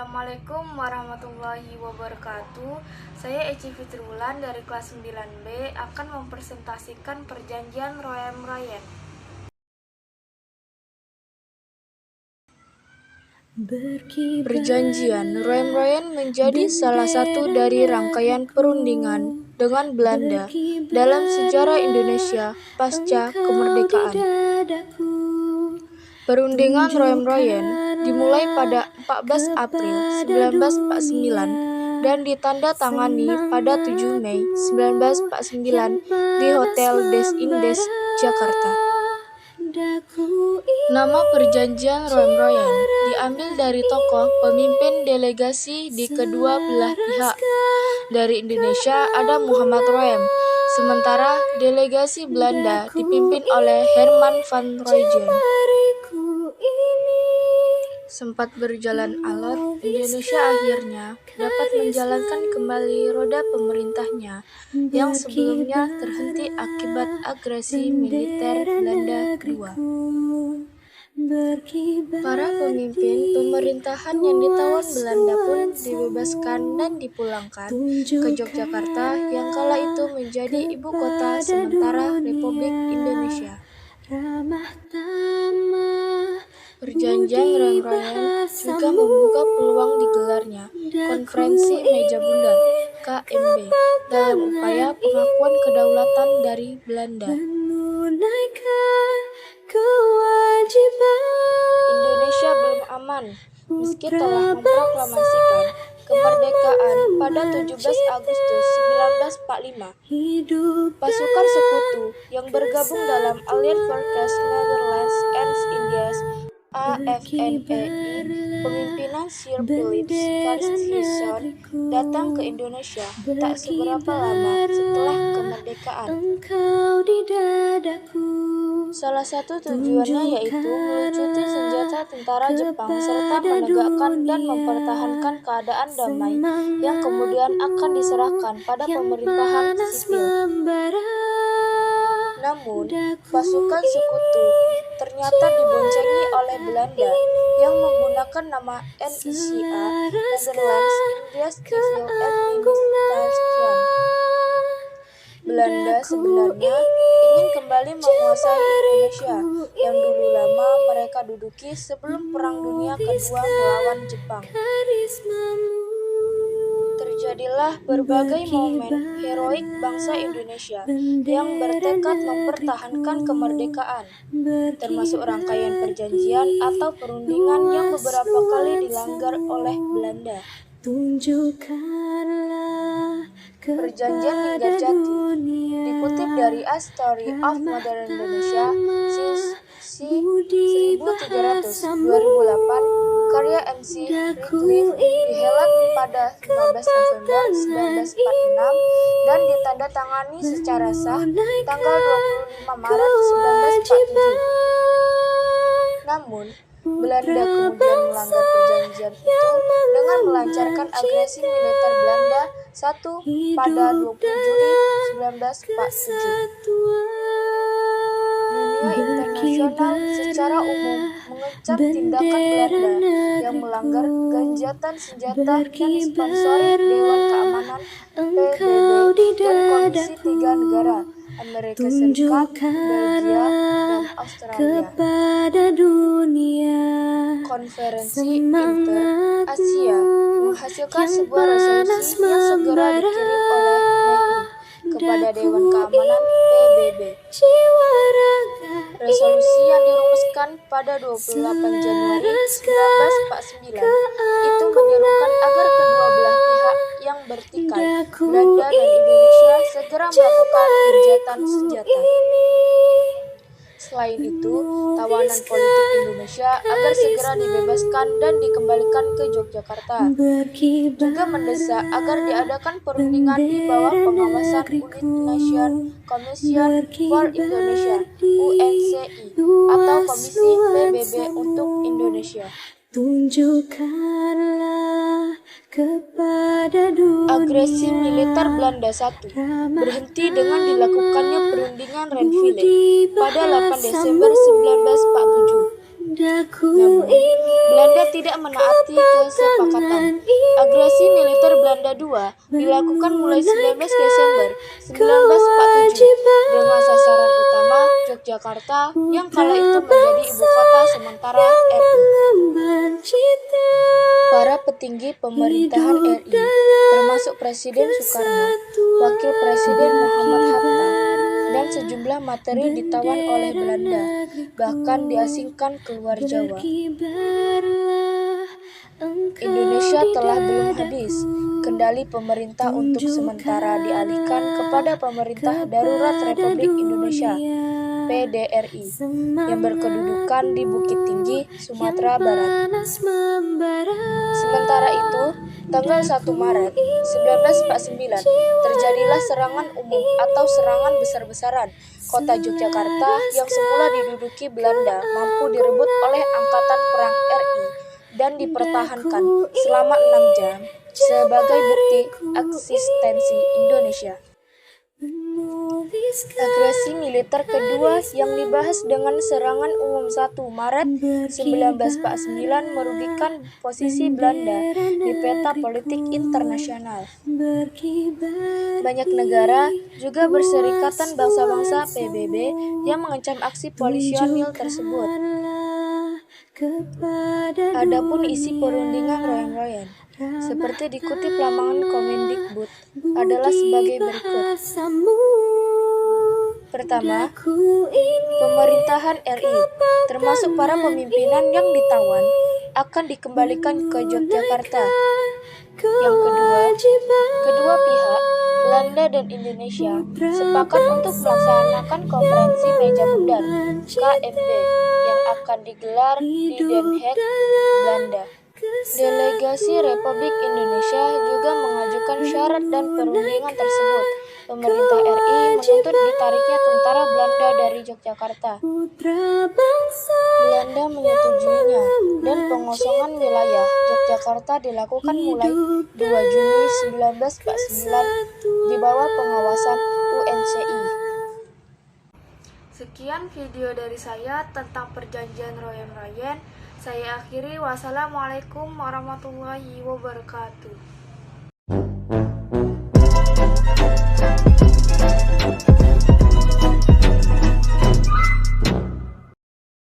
Assalamualaikum warahmatullahi wabarakatuh. Saya Eci Fitrulan dari kelas 9B akan mempresentasikan perjanjian Roem-Royen. Perjanjian Roem-Royen menjadi salah satu dari rangkaian perundingan dengan Belanda dalam sejarah Indonesia pasca kemerdekaan. Perundingan Roem-Royen dimulai pada 14 April 1949 dan ditandatangani pada 7 Mei 1949 di Hotel Des Indes, Jakarta. Nama perjanjian Roem-Royen diambil dari tokoh pemimpin delegasi di kedua belah pihak. Dari Indonesia ada Muhammad Roem, sementara delegasi Belanda dipimpin oleh Herman van Royen. Sempat berjalan alot, Indonesia akhirnya dapat menjalankan kembali roda pemerintahnya yang sebelumnya terhenti akibat agresi militer Belanda II. Para pemimpin pemerintahan yang ditawan Belanda pun dibebaskan dan dipulangkan ke Yogyakarta yang kala itu menjadi ibu kota sementara Republik Indonesia. Perjanjian Roem-Royen juga membuka peluang digelarnya Konferensi Meja Bundar (KMB) dalam upaya pengakuan kedaulatan dari Belanda. Indonesia belum aman meski telah memproklamasikan kemerdekaan pada 17 Agustus 1945. Pasukan sekutu yang bergabung dalam Allied Forces Netherlands and Indies (AFNI), pemimpinan Sir Philip Verstuysen, datang ke Indonesia tak seberapa lama setelah kemerdekaan. Salah satu tujuannya yaitu melucuti senjata tentara Jepang serta menegakkan dan mempertahankan keadaan damai yang kemudian akan diserahkan pada pemerintahan sipil. Namun, pasukan sekutu ternyata diboncengi oleh Belanda yang menggunakan nama NICA (Netherlands Indies Civil Administration). Belanda sebenarnya ingin kembali menguasai Indonesia yang dulu lama mereka duduki sebelum Perang Dunia Kedua melawan Jepang. Terjadilah berbagai momen heroik bangsa Indonesia yang bertekad mempertahankan kemerdekaan, termasuk rangkaian perjanjian atau perundingan yang beberapa kali dilanggar oleh Belanda. Perjanjian Linggarjati dikutip dari A Story of Modern Indonesia C. 1300 2008 karya MC Radcliffe, dihelat pada 15 November 1946 dan ditandatangani secara sah tanggal 25 Maret 1947. Namun, Belanda kemudian melanggar perjanjian itu dengan melancarkan agresi militer Belanda pada 20 Juli 1947. Dunia internasional secara umum mengecam tindakan Belanda yang melanggar gencatan senjata yang disponsori Dewan Keamanan PBB dan Komisi 3 negara Amerika Serikat, Belgia, dan Australia. Konferensi Inter-Asia menghasilkan sebuah resolusi yang segera dikirim oleh Nehru kepada Dewan Keamanan PBB. Resolusi yang dirumuskan pada 28 Januari 1949 itu menyerukan agar kedua belah pihak yang bertikai, Belanda dan Indonesia, segera melakukan gencatan senjata. Selain itu, tawanan politik Indonesia agar segera dibebaskan dan dikembalikan ke Yogyakarta. Juga mendesak agar diadakan perundingan di bawah pengawasan United Commission for Indonesia (UNCI) atau Komisi PBB untuk Indonesia. Agresi militer Belanda I berhenti dengan dilakukannya perundingan Renville pada 8 Desember 1947. Namun, Belanda tidak menaati kesepakatan. Agresi militer Belanda II dilakukan mulai 19 Desember 1947 dengan sasaran utama Yogyakarta yang kala itu menjadi ibu kota sementara RI. Para petinggi pemerintahan RI, termasuk Presiden Soekarno, Wakil Presiden Muhammad Hatta, dan sejumlah materi ditawan oleh Belanda, bahkan diasingkan keluar Jawa. Indonesia telah belum habis. Kendali pemerintah untuk sementara dialihkan kepada Pemerintah Darurat Republik Indonesia (PDRI) yang berkedudukan di Bukit Tinggi, Sumatera Barat. Sementara itu, tanggal 1 Maret 1949 terjadilah serangan umum atau serangan besar-besaran. Kota Yogyakarta yang semula diduduki Belanda mampu direbut oleh Angkatan Perang RI dan dipertahankan selama 6 jam sebagai bukti eksistensi Indonesia. Agresi militer kedua yang dibahas dengan serangan umum 1 Maret 1949 merugikan posisi Belanda di peta politik internasional. Banyak negara, juga Perserikatan Bangsa-Bangsa PBB, yang mengancam aksi polisionil tersebut. Adapun isi perundingan royen-royen, seperti dikutip lamangan Kemendikbud, adalah sebagai berikut. Pertama, pemerintahan RI, termasuk para pimpinan yang ditawan, akan dikembalikan ke Yogyakarta. Yang kedua pihak, Belanda dan Indonesia, sepakat untuk melaksanakan konferensi meja bundar (KMB) yang akan digelar di Den Haag, Belanda. Delegasi Republik Indonesia juga mengajukan syarat dan perundingan tersebut. Pemerintah RI menuntut ditariknya tentara Belanda dari Yogyakarta. Belanda menyetujuinya, dan pengosongan wilayah Yogyakarta dilakukan mulai 2 Juni 1949 di bawah pengawasan UNCI. Sekian video dari saya tentang perjanjian royen-royen. Saya akhiri. Wassalamualaikum warahmatullahi wabarakatuh.